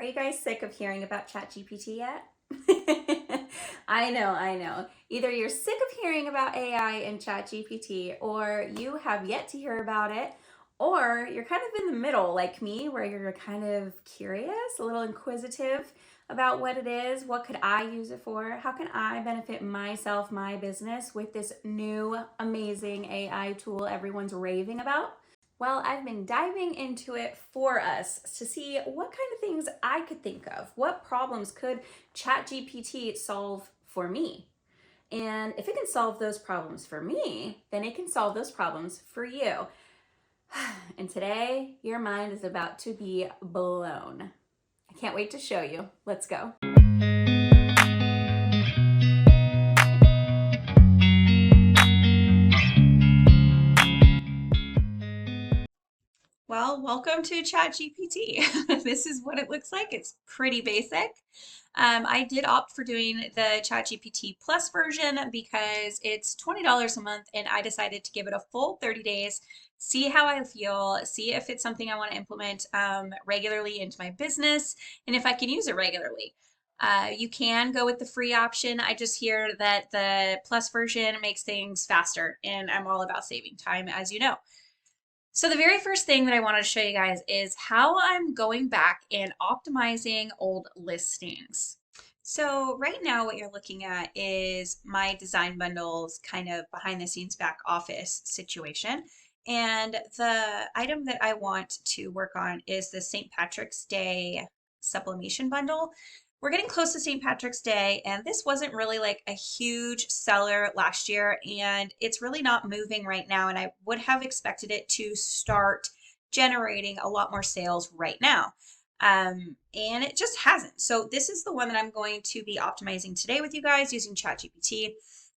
Are you guys sick of hearing about Chat GPT yet? I know. Either you're sick of hearing about AI and Chat GPT, or you have yet to hear about it, or you're kind of in the middle like me, where you're kind of curious, a little inquisitive about what it is. What could I use it for? How can I benefit myself, my business with this new amazing AI tool everyone's raving about? Well, I've been diving into it for us to see what kind of things I could think of. What problems could ChatGPT solve for me? And if it can solve those problems for me, then it can solve those problems for you. And today, your mind is about to be blown. I can't wait to show you. Let's go. Well, welcome to Chat GPT. This is what it looks like. It's pretty basic. I did opt for doing the Chat GPT Plus version because it's $20 a month, and I decided to give it a full 30 days, see how I feel, see if it's something I want to implement regularly into my business, and if I can use it regularly. You can go with the free option. I just hear that the Plus version makes things faster, and I'm all about saving time, as you know. So the very first thing that I wanted to show you guys is how I'm going back and optimizing old listings. So right now what you're looking at is my design bundles kind of behind the scenes back office situation. And the item that I want to work on is the St. Patrick's Day sublimation bundle. We're getting close to St. Patrick's Day, and this wasn't really like a huge seller last year, and it's really not moving right now. And I would have expected it to start generating a lot more sales right now. And it just hasn't. So this is the one that I'm going to be optimizing today with you guys using ChatGPT.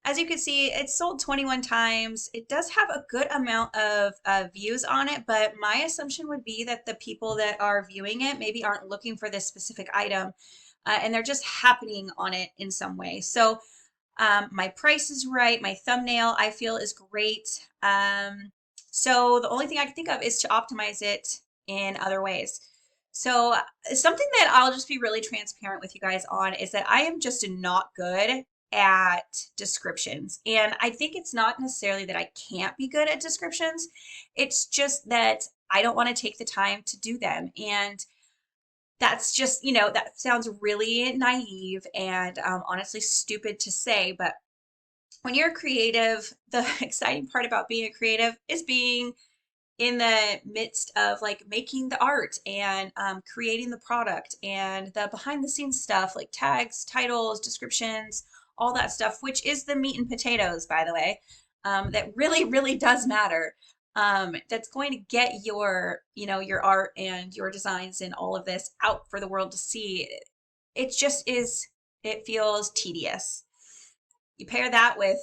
As you can see, it's sold 21 times. It does have a good amount of views on it, but my assumption would be that the people that are viewing it maybe aren't looking for this specific item, and they're just happening on it in some way. So my price is right. My thumbnail I feel is great. So the only thing I can think of is to optimize it in other ways. So something that I'll just be really transparent with you guys on is that I am just not good at descriptions. And I think it's not necessarily that I can't be good at descriptions. It's just that I don't want to take the time to do them. And that's just, that sounds really naive and honestly stupid to say, but when you're a creative, the exciting part about being a creative is being in the midst of like making the art and creating the product and the behind the scenes stuff like tags, titles, descriptions, all that stuff, which is the meat and potatoes, by the way, that really, really does matter. That's going to get your art and your designs and all of this out for the world to see. It just is, it feels tedious. You pair that with,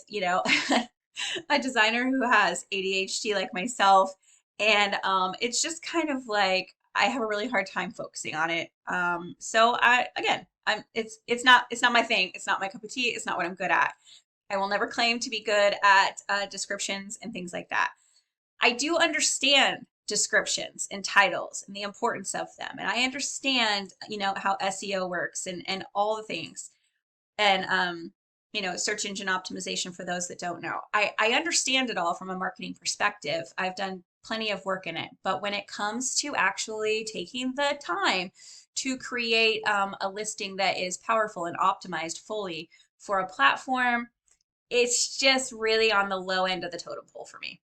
a designer who has ADHD like myself, and it's just kind of like I have a really hard time focusing on it. So it's not my thing. It's not my cup of tea. It's not what I'm good at. I will never claim to be good at descriptions and things like that. I do understand descriptions and titles and the importance of them, and I understand, how SEO works and all the things, and search engine optimization for those that don't know. I understand it all from a marketing perspective. I've done plenty of work in it, but when it comes to actually taking the time to create a listing that is powerful and optimized fully for a platform, it's just really on the low end of the totem pole for me.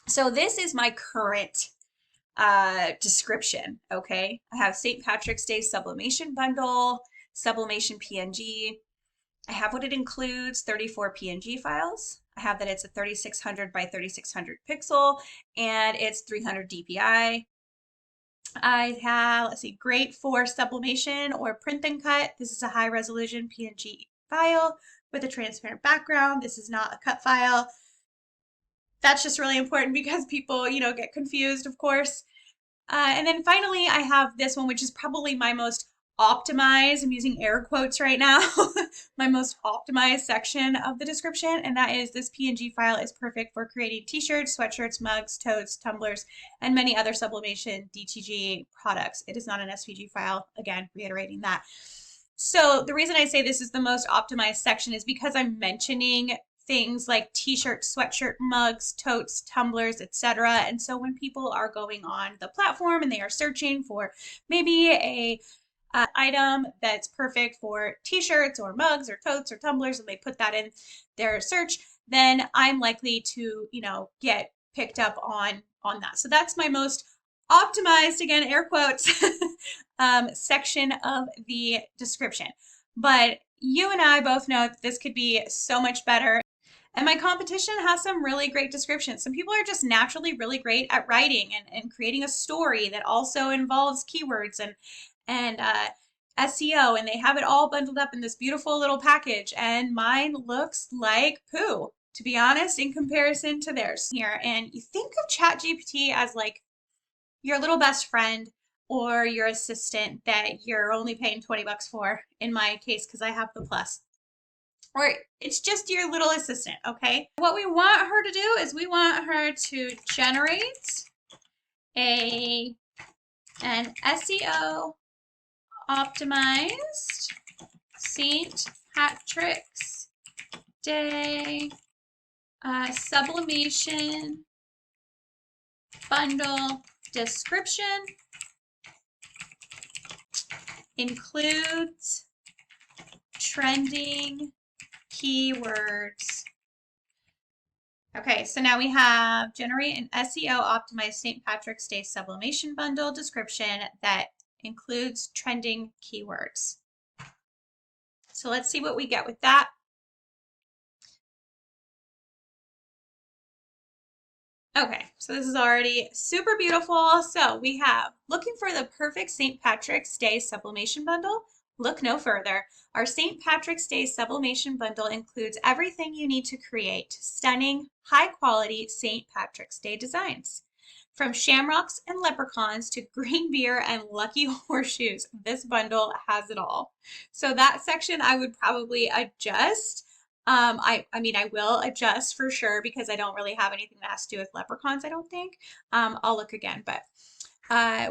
So this is my current description, okay? I have St. Patrick's Day sublimation bundle, sublimation PNG. I have what it includes, 34 PNG files. I have that it's a 3600 by 3600 pixel, and it's 300 DPI. I have, let's see, great for sublimation or print and cut. This is a high resolution PNG file with a transparent background. This is not a cut file. That's just really important because people, get confused, of course. And then finally, I have this one, which is probably my most optimize, I'm using air quotes right now, my most optimized section of the description, and that is this PNG file is perfect for creating t-shirts, sweatshirts, mugs, totes, tumblers, and many other sublimation DTG products. It is not an SVG file, again, reiterating that. So the reason I say this is the most optimized section is because I'm mentioning things like t-shirts, sweatshirt, mugs, totes, tumblers, etc. And so when people are going on the platform and they are searching for maybe a item that's perfect for t-shirts or mugs or totes or tumblers, and they put that in their search, then I'm likely to, get picked up on that. So that's my most optimized, again, air quotes, section of the description. But you and I both know that this could be so much better. And my competition has some really great descriptions. Some people are just naturally really great at writing and creating a story that also involves keywords and SEO, and they have it all bundled up in this beautiful little package. And mine looks like poo, to be honest, in comparison to theirs here. And you think of Chat GPT as like your little best friend or your assistant that you're only paying 20 bucks for, in my case, because I have the plus. Or it's just your little assistant, okay? What we want her to do is we want her to generate an SEO optimized St. Patrick's Day sublimation bundle description. Includes trending keywords. Okay, so now we have generate an SEO optimized St. Patrick's Day sublimation bundle description that includes trending keywords. So let's see what we get with that. Okay, so this is already super beautiful. So we have looking for the perfect St. Patrick's Day sublimation bundle. Look no further. Our St. Patrick's Day sublimation bundle includes everything you need to create stunning, high-quality St. Patrick's Day designs. From shamrocks and leprechauns to green beer and lucky horseshoes, this bundle has it all. So that section I would probably adjust. I mean, I will adjust for sure because I don't really have anything that has to do with leprechauns, I don't think. I'll look again, but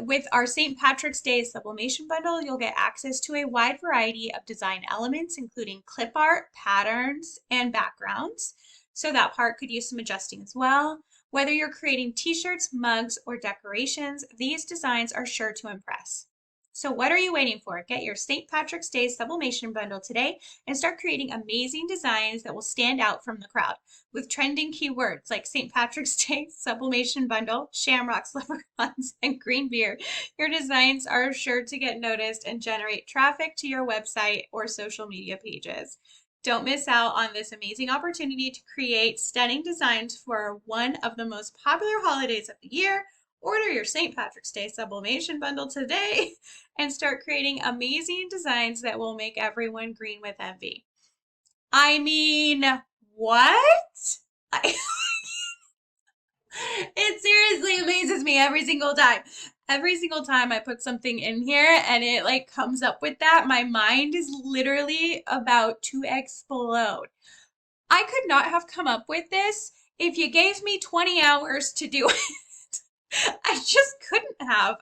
with our St. Patrick's Day sublimation bundle, you'll get access to a wide variety of design elements, including clip art, patterns, and backgrounds. So that part could use some adjusting as well. Whether you're creating t-shirts, mugs, or decorations, these designs are sure to impress. So what are you waiting for? Get your St. Patrick's Day sublimation bundle today and start creating amazing designs that will stand out from the crowd. With trending keywords like St. Patrick's Day sublimation bundle, shamrocks, leprechauns, and green beer, your designs are sure to get noticed and generate traffic to your website or social media pages. Don't miss out on this amazing opportunity to create stunning designs for one of the most popular holidays of the year. Order your St. Patrick's Day sublimation bundle today and start creating amazing designs that will make everyone green with envy. I mean, what? It seriously amazes me every single time. Every single time I put something in here and it like comes up with that, my mind is literally about to explode. I could not have come up with this if you gave me 20 hours to do it. I just couldn't have.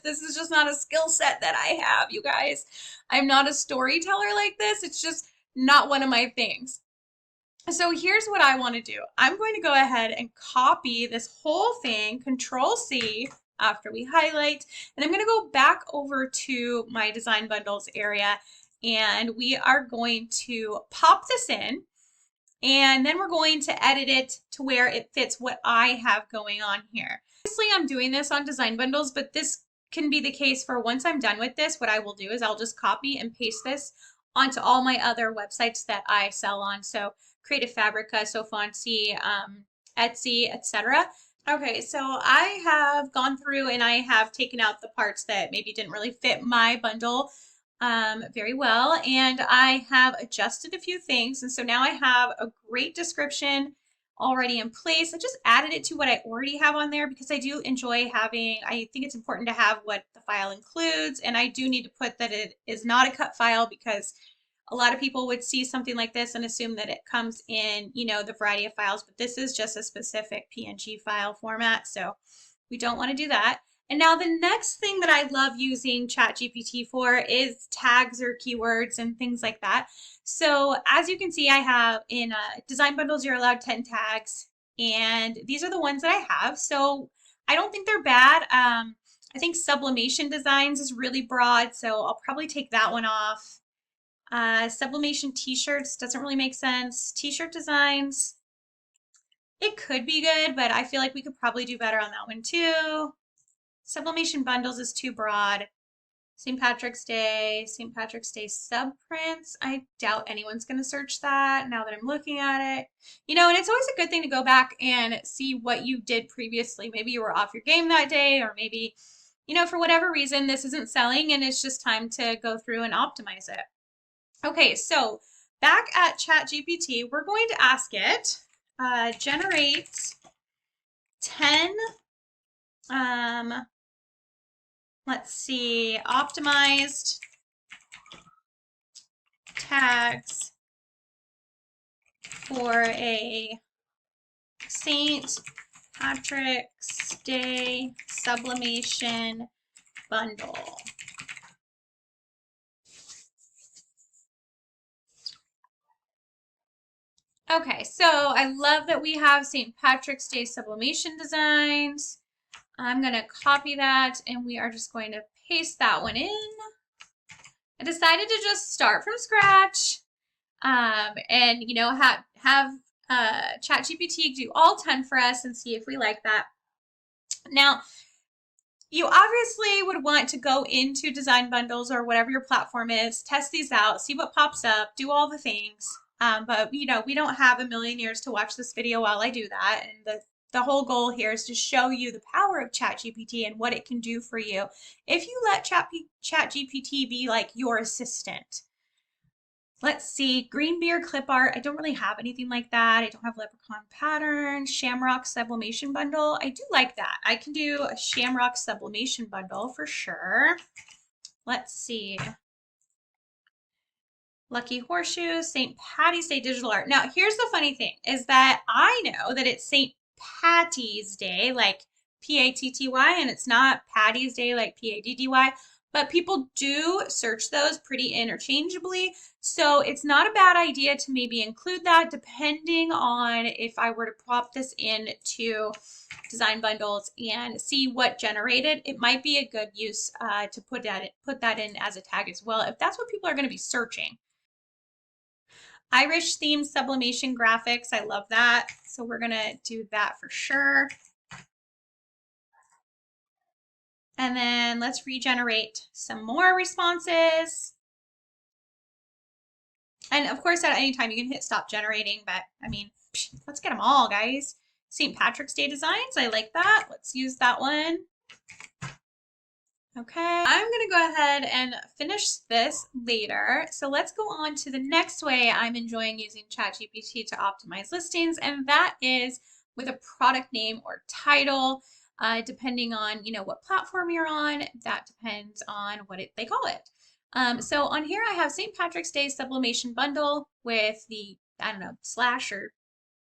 This is just not a skill set that I have, you guys. I'm not a storyteller like this. It's just not one of my things. So here's what I want to do. I'm going to go ahead and copy this whole thing, Control C, after we highlight, and I'm going to go back over to my design bundles area, and we are going to pop this in, and then we're going to edit it to where it fits what I have going on here. Obviously, I'm doing this on design bundles, but this can be the case for once I'm done with this. What I will do is I'll just copy and paste this onto all my other websites that I sell on. So Creative Fabrica, So Fancy, Etsy, etc. Okay, so I have gone through and I have taken out the parts that maybe didn't really fit my bundle very well, and I have adjusted a few things, and so now I have a great description already in place. I just added it to what I already have on there because I do enjoy having, I think it's important to have what the file includes, and I do need to put that it is not a cut file because a lot of people would see something like this and assume that it comes in, you know, the variety of files, but this is just a specific PNG file format, so we don't want to do that. And now the next thing that I love using ChatGPT for is tags or keywords and things like that. So as you can see, I have in design bundles, you're allowed 10 tags, and these are the ones that I have. So I don't think they're bad. I think sublimation designs is really broad, so I'll probably take that one off. Sublimation t-shirts doesn't really make sense. T-shirt designs, it could be good, but I feel like we could probably do better on that one too. Sublimation bundles is too broad. St. Patrick's Day subprints. I doubt anyone's going to search that now that I'm looking at it. You know, and it's always a good thing to go back and see what you did previously. Maybe you were off your game that day, or maybe, you know, for whatever reason, this isn't selling and it's just time to go through and optimize it. Okay, so back at ChatGPT, we're going to ask it, generate 10, let's see, optimized tags for a St. Patrick's Day sublimation bundle. Okay, so I love that we have St. Patrick's Day sublimation designs. I'm going to copy that and we are just going to paste that one in. I decided to just start from scratch and, you know, have ChatGPT do all 10 for us and see if we like that. Now, you obviously would want to go into design bundles or whatever your platform is, test these out, see what pops up, do all the things. But you know, we don't have a million years to watch this video while I do that. And the whole goal here is to show you the power of ChatGPT and what it can do for you if you let ChatGPT be like your assistant. Let's see, green beer clip art. I don't really have anything like that. I don't have leprechaun pattern, shamrock sublimation bundle. I do like that. I can do a shamrock sublimation bundle for sure. Let's see. Lucky Horseshoes, St. Patty's Day digital art. Now, here's the funny thing is that I know that it's St. Patty's Day, like P-A-T-T-Y, and it's not Patty's Day, like P-A-D-D-Y, but people do search those pretty interchangeably. So it's not a bad idea to maybe include that depending on if I were to pop this into design bundles and see what generated. It might be a good use to put that in as a tag as well if that's what people are going to be searching. Irish themed sublimation graphics. I love that. So we're going to do that for sure. And then let's regenerate some more responses. And of course, at any time you can hit stop generating, but I mean, let's get them all, guys. St. Patrick's Day designs. I like that. Let's use that one. Okay, I'm going to go ahead and finish this later. So let's go on to the next way I'm enjoying using ChatGPT to optimize listings, and that is with a product name or title. Depending on, you know, what platform you're on, that depends on what they call it. So on here I have St. Patrick's Day sublimation bundle with the, I don't know, slash or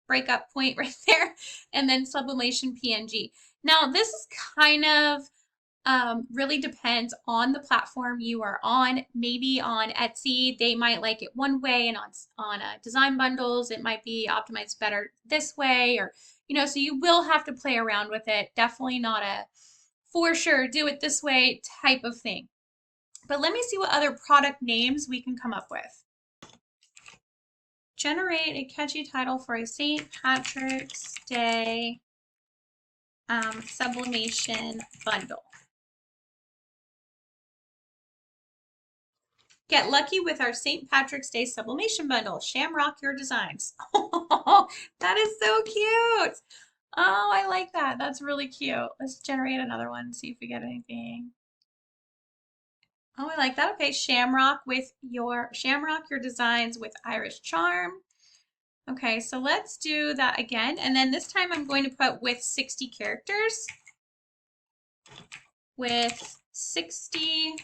breakup point right there, and then sublimation PNG. Now this is kind of really depends on the platform you are on. Maybe on Etsy, they might like it one way, and on design bundles, it might be optimized better this way, or, you know, so you will have to play around with it. Definitely not a for sure do it this way type of thing. But let me see what other product names we can come up with. Generate a catchy title for a St. Patrick's Day sublimation bundle. Get lucky with our St. Patrick's Day sublimation bundle. Shamrock your designs. Oh, that is so cute. Oh, I like that. That's really cute. Let's generate another one, see if we get anything. Oh, I like that. Okay, shamrock your designs with Irish charm. Okay, so let's do that again. And then this time I'm going to put with 60 characters. With 60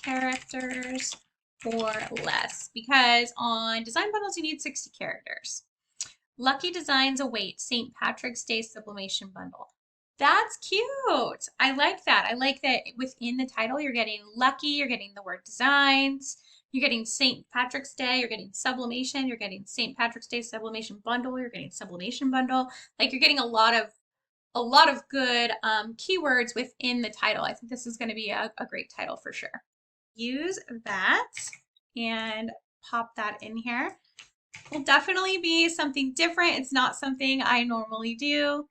characters or less, because on design bundles you need 60 characters. Lucky Designs Await St. Patrick's Day Sublimation Bundle. That's cute. I like that. I like that within the title you're getting lucky, you're getting the word designs, you're getting St. Patrick's Day, you're getting sublimation, you're getting St. Patrick's Day Sublimation Bundle, you're getting sublimation bundle. Like you're getting a lot of good keywords within the title. I think this is going to be a great title for sure. Use that and pop that in here. Will definitely be something different. It's not something I normally do.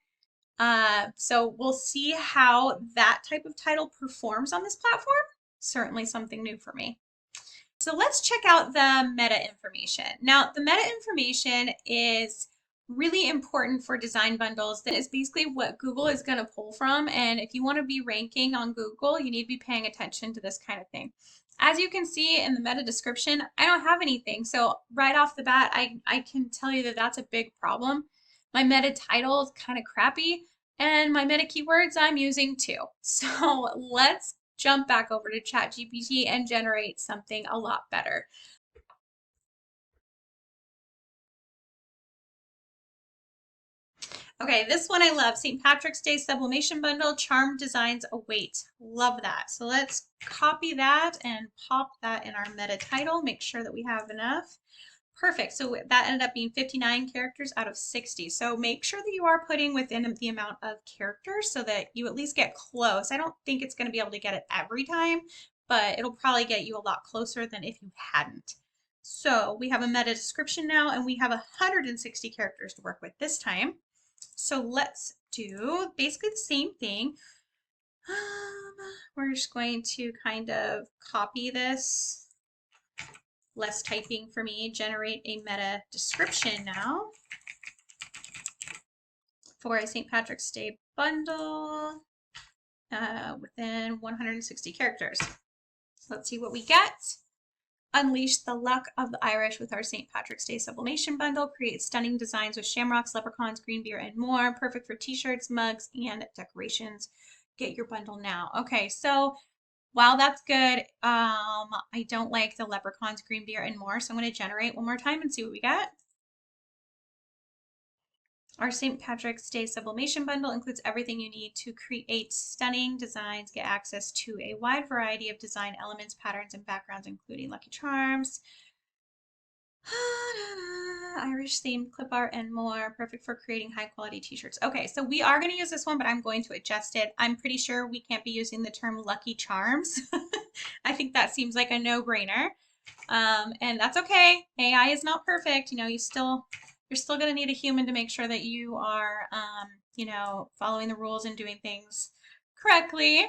So we'll see how that type of title performs on this platform. Certainly something new for me. So let's check out the meta information. Now, the meta information is really important for design bundles. That is basically what Google is going to pull from. And if you want to be ranking on Google, you need to be paying attention to this kind of thing. As you can see in the meta description, I don't have anything. So right off the bat, I can tell you that that's a big problem. My meta title is kind of crappy, and my meta keywords I'm using too. So let's jump back over to Chat GPT and generate something a lot better. Okay, this one I love. St. Patrick's Day Sublimation Bundle, Charm Designs Await. Love that. So let's copy that and pop that in our meta title. Make sure that we have enough. Perfect. So that ended up being 59 characters out of 60. So make sure that you are putting within the amount of characters so that you at least get close. I don't think it's going to be able to get it every time, but it'll probably get you a lot closer than if you hadn't. So we have a meta description now, and we have 160 characters to work with this time. So let's do basically the same thing. We're just going to kind of copy this. Less typing for me. Generate a meta description now for a St. Patrick's Day bundle within 160 characters. So let's see what we get. Unleash the luck of the Irish with our St. Patrick's Day sublimation bundle. Create stunning designs with shamrocks, leprechauns, green beer, and more. Perfect for t-shirts, mugs, and decorations. Get your bundle now. Okay, so while that's good, I don't like the leprechauns, green beer, and more. So I'm going to generate one more time and see what we get. Our St. Patrick's Day sublimation bundle includes everything you need to create stunning designs. Get access to a wide variety of design elements, patterns, and backgrounds, including Lucky Charms, Irish themed clip art, and more. Perfect for creating high quality t-shirts. Okay, so we are going to use this one, but I'm going to adjust it. I'm pretty sure we can't be using the term Lucky Charms. I think that seems like a no-brainer. And that's okay. AI is not perfect. You know, you're still going to need a human to make sure that you are, you know, following the rules and doing things correctly.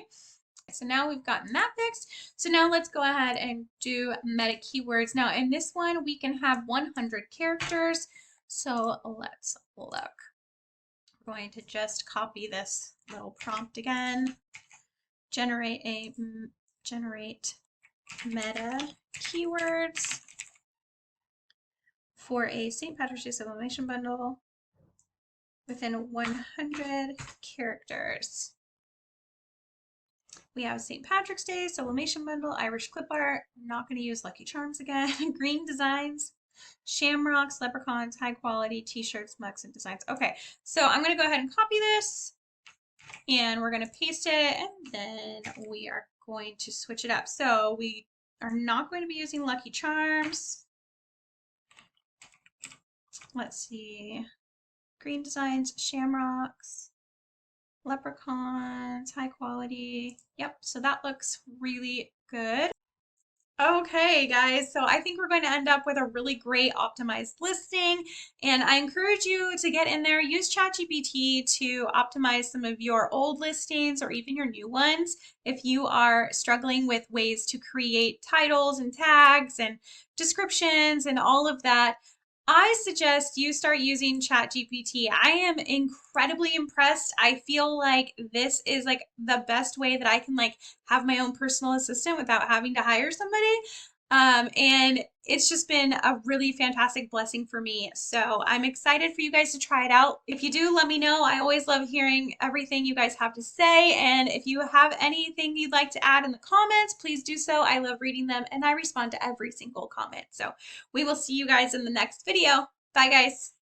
So now we've gotten that fixed. So now let's go ahead and do meta keywords. Now in this one, we can have 100 characters. So let's look. We're going to just copy this little prompt again. Generate meta keywords for a St. Patrick's Day sublimation bundle within 100 characters. We have St. Patrick's Day sublimation bundle, Irish clip art. I'm not going to use Lucky Charms again. Green designs, shamrocks, leprechauns, high quality t-shirts, mugs, and designs. Okay, so I'm going to go ahead and copy this, and we're going to paste it, and then we are going to switch it up. So we are not going to be using Lucky Charms. Let's see. Green designs, shamrocks, leprechauns, high quality. Yep, so that looks really good. Okay, guys, so I think we're going to end up with a really great optimized listing, and I encourage you to get in there, use ChatGPT to optimize some of your old listings or even your new ones. If you are struggling with ways to create titles and tags and descriptions and all of that, I suggest you start using ChatGPT. I am incredibly impressed. I feel like this is like the best way that I can like have my own personal assistant without having to hire somebody. And it's just been a really fantastic blessing for me. So I'm excited for you guys to try it out. If you do, let me know. I always love hearing everything you guys have to say. And if you have anything you'd like to add in the comments, please do so. I love reading them and I respond to every single comment. So we will see you guys in the next video. Bye, guys.